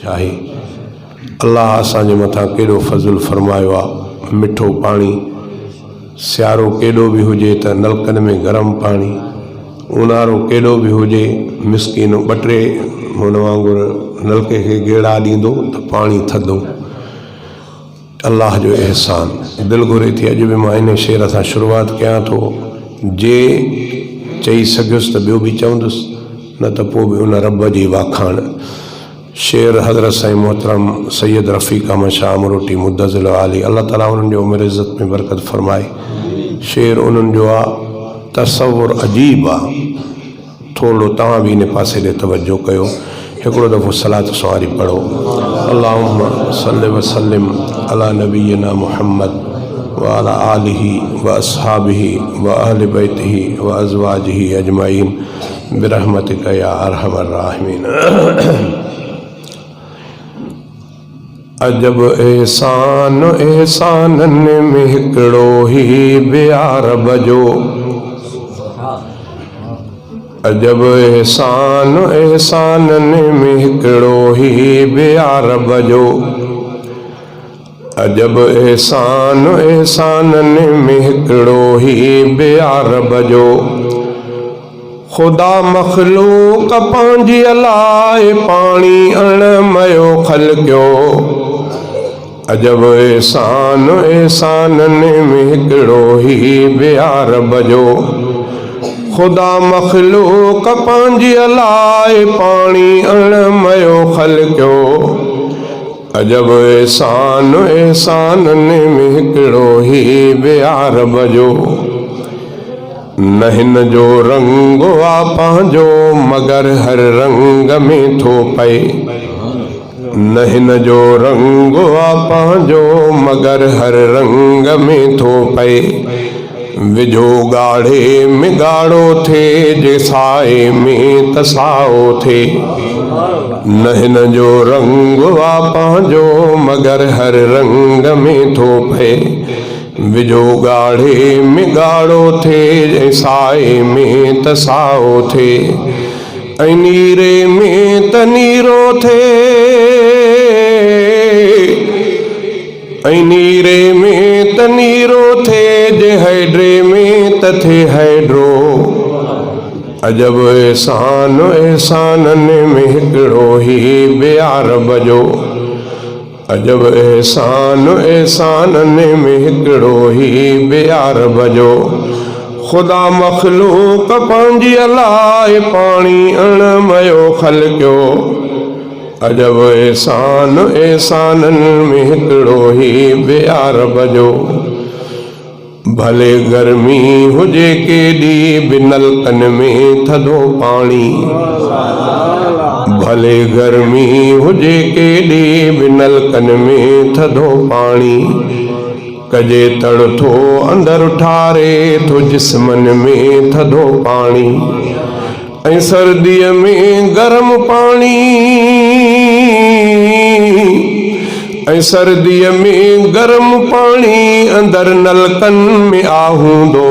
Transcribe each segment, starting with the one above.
चाहे अल्लाह असांजे मथां केॾो फज़ल फरमायो आहे। मिठो पाणी, सियारो केॾो बि हुजे त नलकनि में गरम पाणी, ऊन्हारो केॾो बि हुजे मिसकीन ॿ टे हुन वांगुरु नलके खे गेड़ा ॾींदो त पाणी थधो। अल्लाह जो एहसान। दिलि घुरे थी अॼु बि मां इन शेर सां शुरूआत कयां थो, जे चई सघियुसि त ॿियो बि चवंदुसि, न त पोइ बि उन रब जी वाखाण। शेर हज़रत साईं मोहतरम सैयद रफ़ीक अहमद शाह अमरोटी मुद्दज़िल आली, अल्लाह ताला उन्हनि जो उमिरि इज़्ज़त में बरकत फरमाए। शेर उन्हनि जो आहे, तसव्वुर अजीब आहे। थोरो तव्हां बि इन पासे ॾे तवजो कयो। हिकिड़ो दफ़ो सलात सवारी पढ़ो, अल्लाहुम्मा सल्लि व सल्लिम अला नबीना मुहम्मद व अला आलिही व अस्हाबिही व अहलि बैतिही व अज़वाजिही अजमाइन बिरहमतिक या अरहमर राहिमीन। अजब एहसान एहसानन में हिकिड़ो ही बियार बजो। अजब एहसान एहसानन में हिकिड़ो ही बियार बजो। अजब एहसान एहसानन में हिकिड़ो ही बियार बजो। खुदा मखलूक पंहिंजी अलाए पाणी अणमयो खलकियो। अजब एहसान एहसानन में हिकिड़ो ही बियार बजो। खुदा मखलूक पंहिंजी अलाए पाणी अणमयो खलकियो। अजब एहसान एहसानन में हिकिड़ो ही बियार बजो। न हिन जो रंग आ पंहिंजो मगर हर रंग में थो पए। न हिन जो रंग आ पंहिंजो मगर हर रंग में थो पए। विझो ॻाढ़े में ॻाढ़ो थिए, जे साए में त साओ थिए। न हिन जो रंग आ पंहिंजो मगर हर रंग में थो पए। विझो ॻाढ़े में ॻाढ़ो थिए, जे साए में त साओ थिए। ऐं नीरे में त नीरो थिए। ऐं नीरे में त नीरो थिए, जे हैड्रे में त थिए हैड्रो। अजब एहसान एहसानन में हिकिड़ो ही बियार बजो। अजब एहसान एहसानन में हिकिड़ो ही बियार बजो। खुदा मखलूक पंहिंजी अलाए पाणी अणमयो खलकियो। अजब एहसान एहसानन में हिकिड़ो ही बियार बजो। भले गर्मी हुजे केॾी बि नलकनि में थधो पाणी। भले गर्मी हुजे केॾी बि नलकनि में थधो पाणी। कजे तड़ थो अंदर ठारे थो जिस्मन में थधो पाणी। ऐं सर्दीअ में गरम पाणी। ऐं सर्दीअ में गरम पाणी अंदर नलकनि में आहूंदो।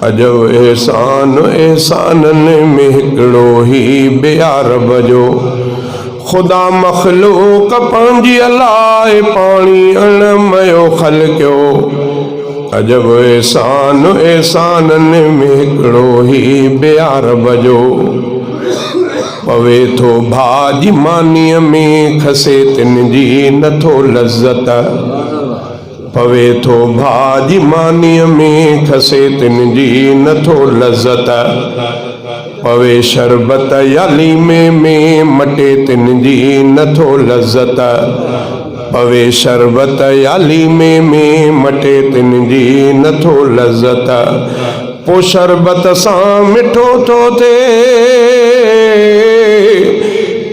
अजब एहसान एहसानन में हिकिड़ो ही बियार बजो। खुदा मखलूक पंहिंजी अलाए पाणी अणमयो खलकियो। अजब एहसान एहसानन में हिकिड़ो ही बियार बजो। पवे थो भाॼी मानीअ में, खसे तिन जी नथो लज़्ज़त। पवे थो भाॼी मानीअ में, खसे तिन जी नथो लज़्ज़त। पवे शरबत या लीमे में, मटे तिन जी नथो लज़्ज़त। पवे शरबत या लीमे में, मटे तिन जी नथो लज़्ज़त। पो शरबत सां मिठो थो थिए।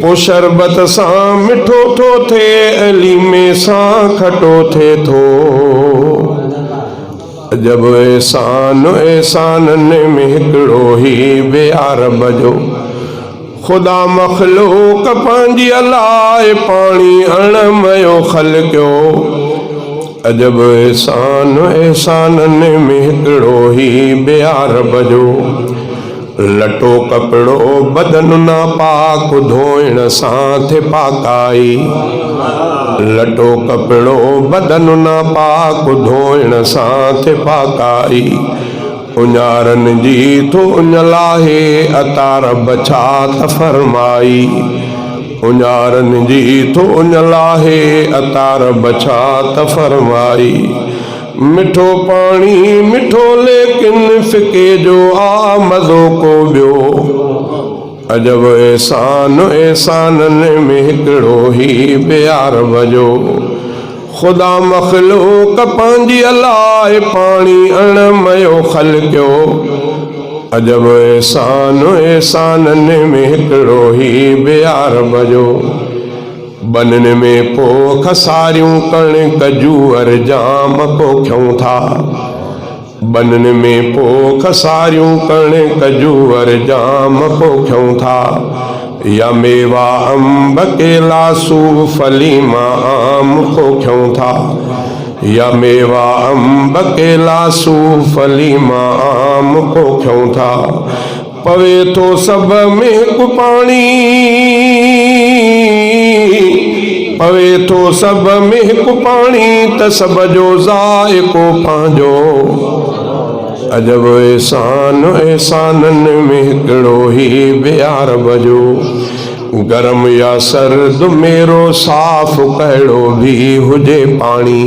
पो शरबत सां मिठो थो थिए, लीमे सां खटो थिए थो। अजब एहसान एहसानन में हिकिड़ो ही बियार बजो। खुदा मखलूक पंहिंजी अलाए पाणी अणमयो खलकियो। अजब एहसान एहसानन में हिकिड़ो ही बियार बजो। लटो कपिड़ो बदन ना पाक धोइण सां थे पाकाई। लटो कपिड़ो बदन ना पाक धोइण सां थे पाकाई। उञारनि जी थो उञ लाहे अता रब छा त फरमाई। उञारनि जी थो उञ लाहे अता रब छा त फरमाई। मिठो पाणी मिठो लेकिन फिके जो आ मज़ो को ॿियो। अजब एहसान एहसाननि में हिकिड़ो ही प्यार वजो। ख़ुदा मख़लूक पंहिंजी अलाए पाणी अणमयो ख़लक़ियो। अजब एहसान एहसाननि में हिकिड़ो ही प्यार वजो। बनन में पोख सारियूं कणिक जूअर जाम पोखियूं था। बनन में पोख सारियूं कणिक जूअर जाम पोखियूं था। या मेवा अंब केला सूफ़ लीमा आम पोखियूं था। या मेवा अंब केला सूफ़ लीमा आम पोखियूं था। पवे थो सब में हिकु पाणी। पवे थो सब में हिकु पाणी त सब जो ज़ाइको पंहिंजो। अजब एहसान एहसाननि में हिकिड़ो ही प्यार वजो। गरम या सर्द मेरो साफ़ कहिड़ो भी हुजे पाणी।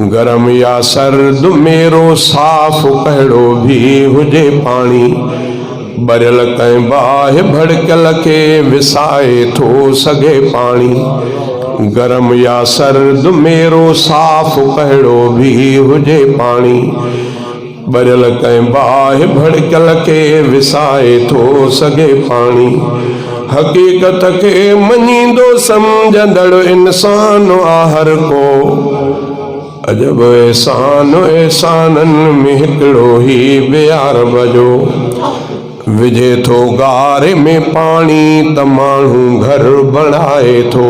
गरम या सर्द मेरो साफ़ कहिड़ो भी हुजे पाणी। भरियल कंहिं बाहि भड़कियल खे विसाए थो सघे पाणी। गरम या सर्द मेरो साफ़ कहिड़ो भी हुजे पाणी। भरियल कंहिं बाहि भड़कियल खे विसाए थो सघे पाणी। हक़ीक़त खे मञींदो सम्झंदड़ इंसान आ हर को। अजब एहसान एहसाननि में हिकिड़ो ही प्यार वजो। विझे थो गारे में पाणी त माण्हू घर बणाए थो।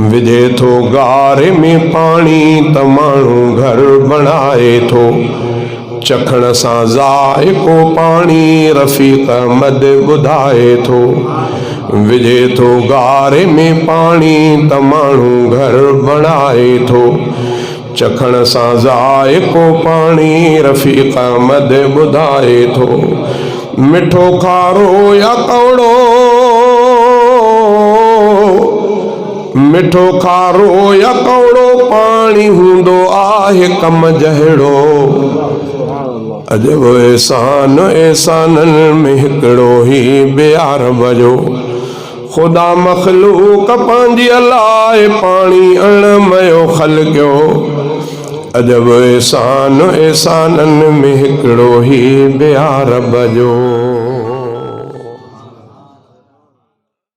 विझे थो गारे में पाणी त माण्हू घर बणाए थो। चखण सां ज़ाइको पाणी रफ़ीक़ अहमद ॿुधाए थो। विझे थो गारे में पाणी त माण्हू घर बणाए थो। चखण सां ज़ाइको पाणी रफ़ीक़ अहमद ॿुधाए थो। मिठो खारो या कौड़ो। मिठो खारो या कौड़ो पाणी हूंदो आहे कम जहिड़ो। अजब एहसान एहसाननि में हिकिड़ो ही प्यार वजो। ख़ुदा मख़लूक पंहिंजी अलाए पाणी अणमयो ख़लक़ियो। अजब एहसान एहसाननि में हिकिड़ो ही प्यार वजो।